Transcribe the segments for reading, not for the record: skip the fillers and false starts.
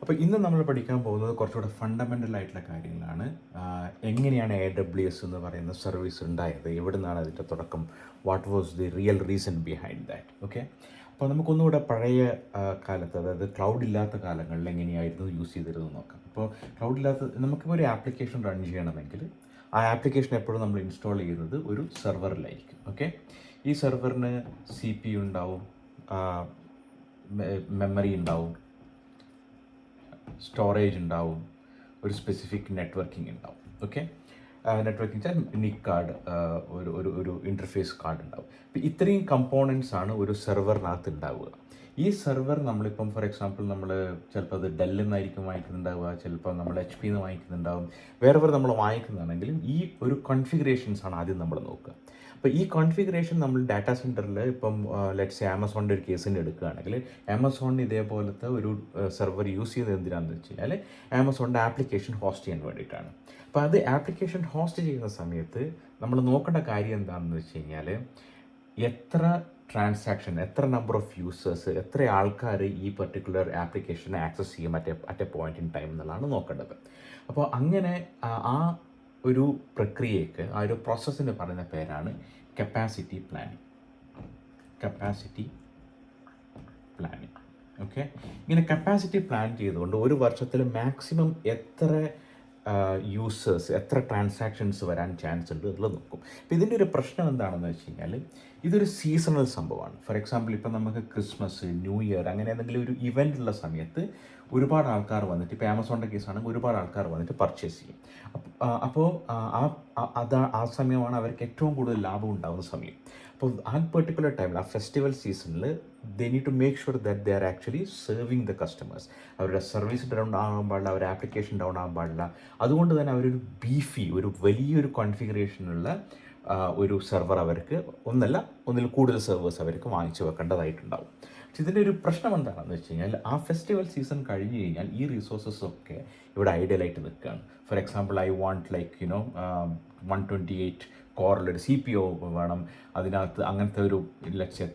അപ്പോൾ ഇന്ന് നമ്മൾ പഠിക്കാൻ പോകുന്നത് കുറച്ചുകൂടെ ഫണ്ടമെൻ്റൽ ആയിട്ടുള്ള കാര്യങ്ങളാണ്. എങ്ങനെയാണ് AWS എന്ന് പറയുന്ന സർവീസ് ഉണ്ടായത്, എവിടെ നിന്നാണ് അതിൻ്റെ തുടക്കം, what was the real reason behind that. Okay, അപ്പോൾ നമുക്കൊന്നുകൂടെ പഴയ കാലത്ത്, അതായത് ക്ലൗഡ് ഇല്ലാത്ത കാലങ്ങളിൽ എങ്ങനെയായിരുന്നു യൂസ് ചെയ്തിരുന്നത് നോക്കാം. അപ്പോൾ ക്ലൗഡ് ഇല്ലാത്ത നമുക്കിപ്പോൾ ഒരു ആപ്ലിക്കേഷൻ റൺ ചെയ്യണമെങ്കിൽ ആ ആപ്ലിക്കേഷൻ എപ്പോഴും നമ്മൾ ഇൻസ്റ്റാൾ ചെയ്യുന്നത് ഒരു സെർവറിലായിരിക്കും. ഓക്കെ, ഈ സെർവറിന് CPU ഉണ്ടാവും, മെമ്മറി ഉണ്ടാവും, സ്റ്റോറേജ് ഉണ്ടാവും, ഒരു സ്പെസിഫിക് നെറ്റ്വർക്കിംഗ് ഉണ്ടാവും. ഓക്കെ, നെറ്റ്വർക്കിംഗ് വെച്ചാൽ നിക് കാർഡ്, ഒരു ഇൻ്റർഫേസ് കാർഡ് ഉണ്ടാവും. അപ്പോൾ ഇത്രയും കമ്പോണൻസ് ആണ് ഒരു സെർവറിനകത്ത് ഉണ്ടാവുക. ഈ സെർവർ നമ്മളിപ്പം ഫോർ എക്സാമ്പിൾ നമ്മൾ ചിലപ്പോൾ അത് ഡെല്ലിൽ നിന്നായിരിക്കും വാങ്ങിക്കുന്നുണ്ടാവുക, ചിലപ്പോൾ നമ്മൾ HP നിന്ന് വാങ്ങിക്കുന്നുണ്ടാവും, വേറെ നമ്മൾ വാങ്ങിക്കുന്നതാണെങ്കിലും ഈ ഒരു കോൺഫിഗറേഷൻസാണ് ആദ്യം നമ്മൾ നോക്കുക. അപ്പോൾ ഈ കോൺഫിഗറേഷൻ നമ്മൾ ഡാറ്റാ സെൻറ്ററിൽ ഇപ്പം ലെറ്റ്സ് ആമസോണിൻ്റെ ഒരു കേസിൻ്റെ എടുക്കുകയാണെങ്കിൽ, ആമസോണിന് ഇതേപോലത്തെ ഒരു സെർവർ യൂസ് ചെയ്യുന്നത് എന്തിനാണെന്ന് വെച്ച് കഴിഞ്ഞാൽ ആമസോണിൻ്റെ ആപ്ലിക്കേഷൻ ഹോസ്റ്റ് ചെയ്യാൻ വേണ്ടിയിട്ടാണ്. അപ്പോൾ അത് ആപ്ലിക്കേഷൻ ഹോസ്റ്റ് ചെയ്യുന്ന സമയത്ത് നമ്മൾ നോക്കേണ്ട കാര്യം എന്താണെന്ന് വെച്ച് കഴിഞ്ഞാൽ എത്ര ട്രാൻസാക്ഷൻ, എത്ര നമ്പർ ഓഫ് യൂസേഴ്സ്, എത്ര ആൾക്കാർ ഈ പെർട്ടിക്കുലർ ആപ്ലിക്കേഷനെ ആക്സസ് ചെയ്യും at A point in time എന്നുള്ളതാണ് നോക്കേണ്ടത്. അപ്പോൾ അങ്ങനെ ആ ഒരു പ്രക്രിയയ്ക്ക്, ആ ഒരു പ്രോസസ്സിന് പറയുന്ന പേരാണ് കപ്പാസിറ്റി പ്ലാനിങ്. ഓക്കെ, ഇങ്ങനെ കപ്പാസിറ്റി പ്ലാൻ ചെയ്തുകൊണ്ട് ഒരു വർഷത്തിൽ മാക്സിമം എത്ര യൂസേഴ്സ്, എത്ര ട്രാൻസാക്ഷൻസ് വരാൻ ചാൻസ് ഉണ്ട് എന്നുള്ളത് നോക്കും. അപ്പോൾ ഇതിൻ്റെ ഒരു പ്രശ്നം എന്താണെന്ന് വെച്ച് കഴിഞ്ഞാൽ ഇതൊരു സീസണൽ സംഭവമാണ്. ഫോർ എക്സാമ്പിൾ ഇപ്പം നമുക്ക് ക്രിസ്മസ്, ന്യൂ ഇയർ അങ്ങനെ എന്തെങ്കിലും ഒരു ഇവൻ്റ് ഉള്ള സമയത്ത് ഒരുപാട് ആൾക്കാർ വന്നിട്ട്, ഇപ്പോൾ ആമസോണിൻ്റെ കേസാണെങ്കിൽ ഒരുപാട് ആൾക്കാർ വന്നിട്ട് പർച്ചേസ് ചെയ്യും. അപ്പോൾ ആ സമയമാണ് അവർക്ക് ഏറ്റവും കൂടുതൽ ലാഭം ഉണ്ടാകുന്ന സമയം. അപ്പോൾ ആ പെർട്ടിക്കുലർ ടൈമിൽ, ആ ഫെസ്റ്റിവൽ സീസണിൽ they need to make sure that they are actually serving the customers. അവരുടെ സർവീസ് ഡൗൺ ആകാൻ പാടില്ല, അവരുടെ ആപ്ലിക്കേഷൻ ഡൗൺ ആകാൻ പാടില്ല. അതുകൊണ്ട് തന്നെ അവരൊരു ഒരു വലിയൊരു കോൺഫിഗറേഷനുള്ള ഒരു സെർവർ അവർക്ക് ഒന്നിൽ കൂടുതൽ സെർവേഴ്സ് അവർക്ക് വാങ്ങിച്ചു വെക്കേണ്ടതായിട്ടുണ്ടാവും. പക്ഷെ ഇതിൻ്റെ ഒരു പ്രശ്നം എന്താണെന്ന് വെച്ച് കഴിഞ്ഞാൽ ആ ഫെസ്റ്റിവൽ സീസൺ കഴിഞ്ഞ് കഴിഞ്ഞാൽ ഈ റിസോഴ്സസ് ഒക്കെ ഇവിടെ ഐഡിയലായിട്ട് നിൽക്കുകയാണ്. For example I want 128 കോറിലൊരു CPU വേണം, അതിനകത്ത് അങ്ങനത്തെ ഒരു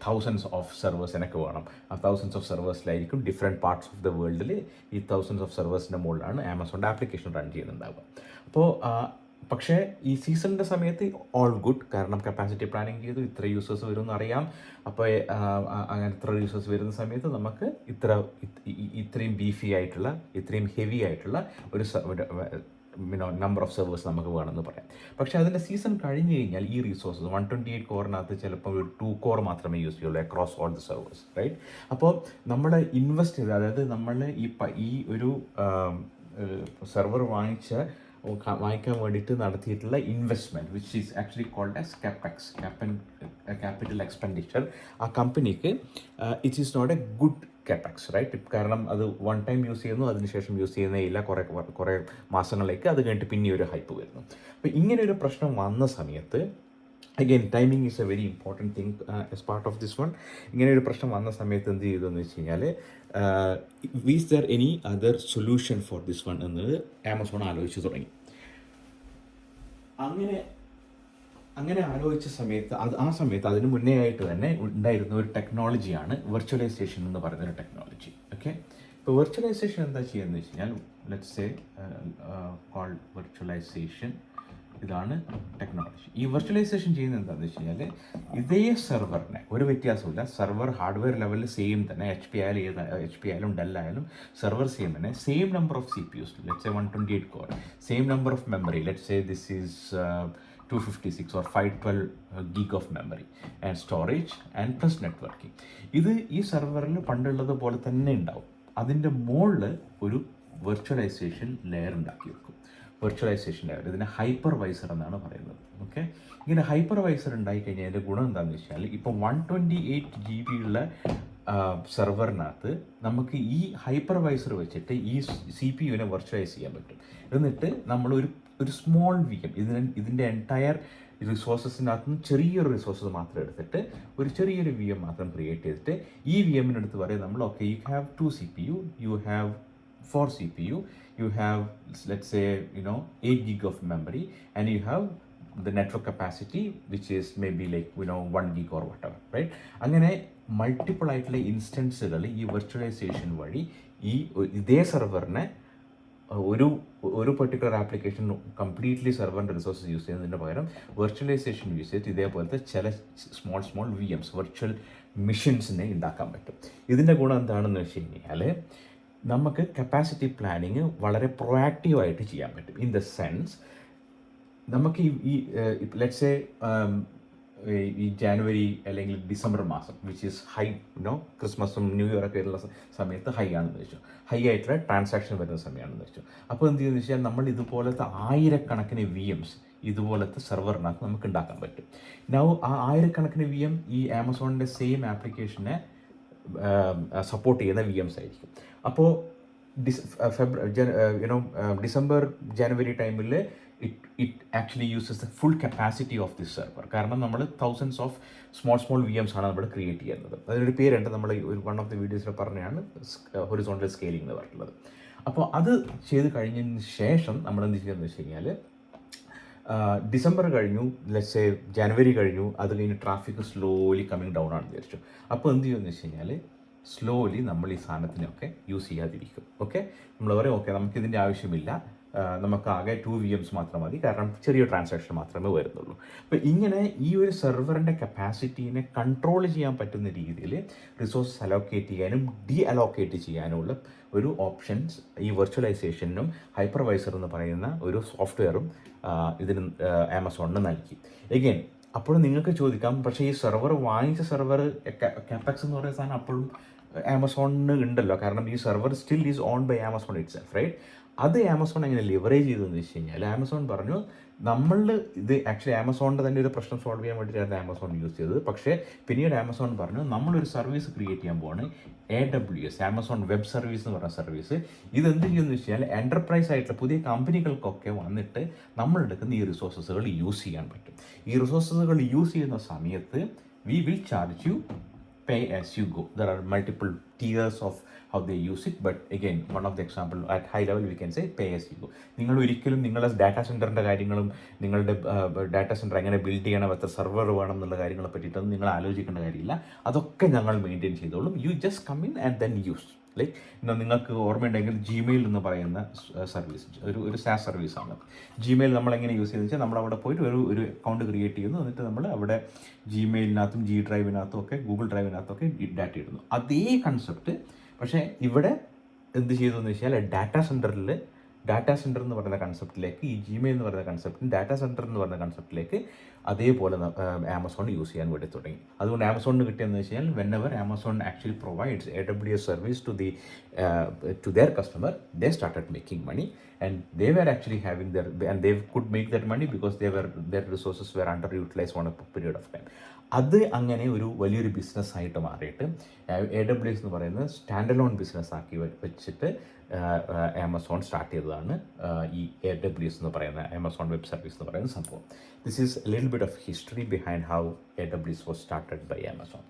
തൗസൻഡ്സ് ഓഫ് സെർവേഴ്സ് എനിക്ക് വേണം. ആ തൗസൻഡ്സ് ഓഫ് സെർവേഴ്സിലായിരിക്കും ഡിഫറെൻറ്റ് പാർട്സ് ഓഫ് ദ വേൾഡിൽ ഈ തൗസൻഡ്സ് ഓഫ് സെർവേഴ്സിൻ്റെ മുകളിലാണ് ആമസോണിൻ്റെ ആപ്ലിക്കേഷൻ റൺ ചെയ്യുന്നുണ്ടാവുക. അപ്പോൾ പക്ഷേ ഈ സീസണിൻ്റെ സമയത്ത് ഓൾ ഗുഡ്, കാരണം കപ്പാസിറ്റി പ്ലാനിങ് ചെയ്തു, ഇത്ര യൂസേഴ്സ് വരുമെന്ന് അറിയാം. അപ്പോൾ അങ്ങനെ ഇത്ര യൂസേഴ്സ് വരുന്ന സമയത്ത് നമുക്ക് ഇത്രയും ബീഫി ആയിട്ടുള്ള, ഇത്രയും ഹെവി ആയിട്ടുള്ള ഒരു നമ്പർ ഓഫ് സെർവേഴ്സ് നമുക്ക് വേണമെന്ന് പറയാം. പക്ഷേ അതിൻ്റെ സീസൺ കഴിഞ്ഞ് കഴിഞ്ഞാൽ ഈ റിസോഴ്സസ് 128 കോറിനകത്ത് ചിലപ്പോൾ ഒരു 2 കോർ മാത്രമേ യൂസ് ചെയ്യുള്ളൂ across all the servers, right? അപ്പോൾ നമ്മൾ ഇൻവെസ്റ്റ് ചെയ്ത്, അതായത് നമ്മൾ ഈ ഒരു സെർവർ വാങ്ങിക്കാൻ വേണ്ടിയിട്ട് നടത്തിയിട്ടുള്ള investment, which is actually called as capital expenditure, ആ കമ്പനിക്ക് it is not a good CapEx, right? കാരണം അത് വൺ ടൈം യൂസ് ചെയ്യുന്നു, അതിനുശേഷം യൂസ് ചെയ്യുന്നേ ഇല്ല, കുറേ മാസങ്ങളിലേക്ക്, അത് കഴിഞ്ഞിട്ട് പിന്നെ ഒരു ഹൈപ്പ് വരുന്നു. അപ്പോൾ ഇങ്ങനെ ഒരു പ്രശ്നം വന്ന സമയത്ത്, again timing is A very important thing as part of this one. ഇങ്ങനെ ഒരു പ്രശ്നം വന്ന സമയത്ത് എന്ത് ചെയ്തതെന്ന് വെച്ച് കഴിഞ്ഞാൽ is there any other solution for this one എന്നത് ആമസോൺ ആലോചിച്ച് തുടങ്ങി. അങ്ങനെ ആലോചിച്ച സമയത്ത് ആ സമയത്ത് അതിന് മുന്നേ ആയിട്ട് തന്നെ ഉണ്ടായിരുന്ന ഒരു ടെക്നോളജിയാണ് വെർച്വലൈസേഷൻ എന്ന് പറയുന്നൊരു ടെക്നോളജി. ഓക്കെ, ഇപ്പോൾ വെർച്വലൈസേഷൻ എന്താ ചെയ്യുന്നത് വെച്ച് കഴിഞ്ഞാൽ, ലെറ്റ്സ് സേ കോൾഡ് വെർച്വലൈസേഷൻ, ഇതാണ് ടെക്നോളജി. ഈ വെർച്വലൈസേഷൻ ചെയ്യുന്നത് എന്താണെന്ന് വെച്ച് കഴിഞ്ഞാൽ ഇതേ സെർവറിനെ, ഒരു വ്യത്യാസമില്ല, സെർവർ ഹാർഡ്വെയർ ലെവലിൽ സെയിം തന്നെ, HP ആയാലും ഡെൽ ആയാലും സെർവർ സെയിം തന്നെ, same number of CPUs, let's say 128 core, same number of memory, let's say this is 256 or 512 gig of memory and storage and plus networking. ഇത് ഈ സെർവറിൽ പണ്ടുള്ളത് പോലെ തന്നെ ഉണ്ടാവും. അതിൻ്റെ മുകളിൽ ഒരു വെർച്വലൈസേഷൻ ലെയർ ഉണ്ടാക്കി വെക്കും. വെർച്വലൈസേഷൻ ലെയർ, ഇതിനെ ഹൈപ്പർവൈസർ എന്നാണ് പറയുന്നത്. ഓക്കെ, ഇങ്ങനെ ഹൈപ്പർവൈസർ ഉണ്ടായിക്കഴിഞ്ഞാൽ അതിൻ്റെ ഗുണം എന്താണെന്ന് വെച്ചാൽ, ഇപ്പോൾ 128 GB ഉള്ള സെർവറിനകത്ത് നമുക്ക് ഈ ഹൈപ്പർവൈസർ വെച്ചിട്ട് ഈ CPUവിനെ വെർച്വലൈസ് ചെയ്യാൻ പറ്റും. എന്നിട്ട് നമ്മൾ ഒരു സ്മോൾ VM, ഇതിൻ്റെ എൻറ്റയർ റിസോഴ്സസിനകത്ത് നിന്ന് ചെറിയൊരു റിസോഴ്സസ് മാത്രം എടുത്തിട്ട് ഒരു ചെറിയൊരു VM മാത്രം ക്രിയേറ്റ് ചെയ്തിട്ട് ഈ VMനടുത്ത് പറയും നമ്മൾ, okay, you have 2 CPU, you have 4 CPU, you have, let's say, 8 gig of memory, and you have the network capacity which is maybe 1 gig or whatever, right? അങ്ങനെ മൾട്ടിപ്പിൾ ആയിട്ടുള്ള ഇൻസ്റ്റൻസുകൾ ഈ വെർച്വലൈസേഷൻ വഴി ഇതേ സെർവറിനെ ഒരു ഒരു പെർട്ടിക്കുലർ ആപ്ലിക്കേഷൻ കംപ്ലീറ്റ്ലി സെർവറിൻ്റെ റിസോഴ്സസ് യൂസ് ചെയ്യുന്നതിന് പകരം വെർച്വലൈസേഷൻ യൂസ് ചെയ്തിട്ട് ഇതേപോലത്തെ ചില സ്മോൾ VMs വെർച്വൽ മെഷീൻസിനെ ഉണ്ടാക്കാൻ പറ്റും. ഇതിൻ്റെ ഗുണം എന്താണെന്ന് വെച്ച് കഴിഞ്ഞാൽ നമുക്ക് കപ്പാസിറ്റി പ്ലാനിങ് വളരെ പ്രൊആക്റ്റീവായിട്ട് ചെയ്യാൻ പറ്റും. ഇൻ ദ സെൻസ് നമുക്ക് ലെറ്റ്സ് ഈ ജാനുവരി അല്ലെങ്കിൽ ഡിസംബർ മാസം വിച്ച് ഈസ് ഹൈ ക്രിസ്മസും ന്യൂ ഇയറൊക്കെ ഉള്ള സമയത്ത് ഹൈ ആണെന്ന് വെച്ചു, ഹൈ ആയിട്ടുള്ള ട്രാൻസാക്ഷൻ വരുന്ന സമയമാണെന്ന് വെച്ചു. അപ്പോൾ എന്ത് ചെയ്യുന്നത് വെച്ചാൽ നമ്മൾ ഇതുപോലത്തെ ആയിരക്കണക്കിന് VMs ഇതുപോലത്തെ സെർവറിനകത്ത് നമുക്ക് ഉണ്ടാക്കാൻ പറ്റും. ആ ആയിരക്കണക്കിന് VM ഈ ആമസോണിൻ്റെ സെയിം ആപ്ലിക്കേഷനെ സപ്പോർട്ട് ചെയ്യുന്ന VMs ആയിരിക്കും. അപ്പോൾ ഡിസംബർ ജനുവരി ടൈമിൽ it actually uses the full capacity of this server. കാരണം നമ്മൾ thousands of small VMs ആണ് നമ്മൾ ക്രിയേറ്റ് ചെയ്യുന്നത്. അതിനൊരു പേരുണ്ട്, നമ്മൾ വൺ ഓഫ് ദി വീഡിയോസിൽ പറഞ്ഞാണ് ഹൊറിസോണ്ടൽ സ്കെയിലിംഗ് എന്ന് പറഞ്ഞിട്ടുള്ളത്. അപ്പോൾ അത് ചെയ്ത് കഴിഞ്ഞതിന് ശേഷം നമ്മൾ എന്ത് ചെയ്യുന്നത് വെച്ച് കഴിഞ്ഞാൽ ഡിസംബർ കഴിഞ്ഞു, ലെറ്റ്സ് ജനുവരി കഴിഞ്ഞു, അത് കഴിഞ്ഞ് ട്രാഫിക് സ്ലോലി കമ്മിങ് ഡൗൺ ആണെന്ന് വിചാരിച്ചു. അപ്പോൾ എന്ത് ചെയ്യുമെന്ന് വെച്ച് കഴിഞ്ഞാൽ സ്ലോലി നമ്മൾ ഈ സാധനത്തിനൊക്കെ യൂസ് ചെയ്യാതിരിക്കും. ഓക്കെ, നമ്മൾ പറയും ഓക്കെ നമുക്കിതിൻ്റെ ആവശ്യമില്ല, നമുക്ക് ആകെ 2 VMs മാത്രം മതി, കാരണം ചെറിയ ട്രാൻസാക്ഷൻ മാത്രമേ വരുന്നുള്ളൂ. അപ്പോൾ ഇങ്ങനെ ഈ ഒരു സെർവറിൻ്റെ കപ്പാസിറ്റീനെ കൺട്രോൾ ചെയ്യാൻ പറ്റുന്ന രീതിയിൽ റിസോഴ്സസ് അലോക്കേറ്റ് ചെയ്യാനും അലോക്കേറ്റ് ചെയ്യാനുമുള്ള ഒരു ഓപ്ഷൻസ് ഈ വെർച്വലൈസേഷനും ഹൈപ്പർവൈസർ എന്ന് പറയുന്ന ഒരു സോഫ്റ്റ്വെയറും ഇതിന് ആമസോണിന് നൽകി. എഗെയിൻ അപ്പോഴും നിങ്ങൾക്ക് ചോദിക്കാം, പക്ഷേ ഈ സെർവർ വാങ്ങിച്ച സെർവർ കാപെക്സ് എന്ന് പറയുന്ന സാധനം അപ്പോഴും ആമസോണിന് ഉണ്ടല്ലോ, കാരണം ഈ server still is own by Amazon itself, right? അത് ആമസോൺ എങ്ങനെ ലിവറേജ് ചെയ്തതെന്ന് വെച്ച് കഴിഞ്ഞാൽ ആമസോൺ പറഞ്ഞു ഇത് ആക്ച്വലി ആമസോണിൻ്റെ തന്നെ ഒരു പ്രശ്നം സോൾവ് ചെയ്യാൻ വേണ്ടിയിട്ടായിരുന്നു ആമസോൺ യൂസ് ചെയ്തത്. പക്ഷേ പിന്നീട് ആമസോൺ പറഞ്ഞു നമ്മളൊരു സർവീസ് ക്രിയേറ്റ് ചെയ്യാൻ പോവാണ്, AWS ആമസോൺ വെബ് സർവീസ് എന്ന് പറഞ്ഞ സർവീസ്. ഇതെന്ത് ചെയ്യുമെന്ന് വെച്ച് കഴിഞ്ഞാൽ എൻ്റർപ്രൈസ് ആയിട്ടുള്ള പുതിയ കമ്പനികൾക്കൊക്കെ വന്നിട്ട് നമ്മളെടുക്കുന്ന ഈ റിസോഴ്സസുകൾ യൂസ് ചെയ്യാൻ പറ്റും. ഈ റിസോഴ്സസുകൾ യൂസ് ചെയ്യുന്ന സമയത്ത് we will charge you pay as you go. There are multiple tiers of how they use it, but again one of the example at high level we can say pay as you go. നിങ്ങൾ ഒരിക്കലും നിങ്ങളുടെ data സെൻറ്ററിൻ്റെ കാര്യങ്ങളും നിങ്ങളുടെ data centre എങ്ങനെ build ചെയ്യണം, എത്ര server വേണം എന്നുള്ള കാര്യങ്ങളെ പറ്റിയിട്ടൊന്നും നിങ്ങൾ ആലോചിക്കേണ്ട കാര്യമില്ല. അതൊക്കെ ഞങ്ങൾ മെയിൻറ്റെയിൻ ചെയ്തോളും. You just come in and then use. Like നിങ്ങൾക്ക് ഓർമ്മയുണ്ടെങ്കിൽ ജിമെയിൽ എന്ന് പറയുന്ന സർവീസ് ഒരു SaaS സർവീസാണ്. ജിമെയിൽ നമ്മളെങ്ങനെ യൂസ് ചെയ്യുന്നത് വെച്ചാൽ നമ്മളവിടെ പോയിട്ട് ഒരു അക്കൗണ്ട് ക്രിയേറ്റ് ചെയ്യുന്നു, എന്നിട്ട് നമ്മൾ അവിടെ ജിമെയിലിനകത്തും ഡ്രൈവിനകത്തും ഒക്കെ ഗൂഗിൾ ഡ്രൈവിനകത്തും ഒക്കെ ഡാറ്റ ഇടുന്നു. അതേ കൺസെപ്റ്റ് പക്ഷേ ഇവിടെ എന്ത് ചെയ്തു എന്ന് വെച്ചാൽ ഡാറ്റാ സെൻറ്റർ എന്ന് പറയുന്ന കൺസെപ്റ്റിലേക്ക് ഈ ജിമെയിൽ എന്ന് പറയുന്ന കൺസെപ്റ്റിന് ഡാറ്റാ സെൻറ്റർ എന്ന് പറയുന്ന കൺസെപ്റ്റിലേക്ക് അതേപോലെ ആമസോൺ യൂസ് ചെയ്യാൻ വേണ്ടി തുടങ്ങി. അതുകൊണ്ട് ആമസോണിന് കിട്ടിയെന്ന് വെച്ച് കഴിഞ്ഞാൽ whenever Amazon actually provides AWS service to their customer, they started making money, and they were actually having and they could make that money because their resources were underutilized for a period of time. അത് അങ്ങനെ ഒരു വലിയൊരു ബിസിനസ്സായിട്ട് മാറിയിട്ട് AWS എന്ന് പറയുന്നത് stand alone ബിസിനസ്സാക്കി വെച്ചിട്ട് Amazon start ചെയ്തതാണ് ഈ AWS എന്ന് പറയുന്ന ആമസോൺ വെബ് സർവീസ് എന്ന് പറയുന്ന സംഭവം. This is a little bit of history behind how AWS was started by Amazon.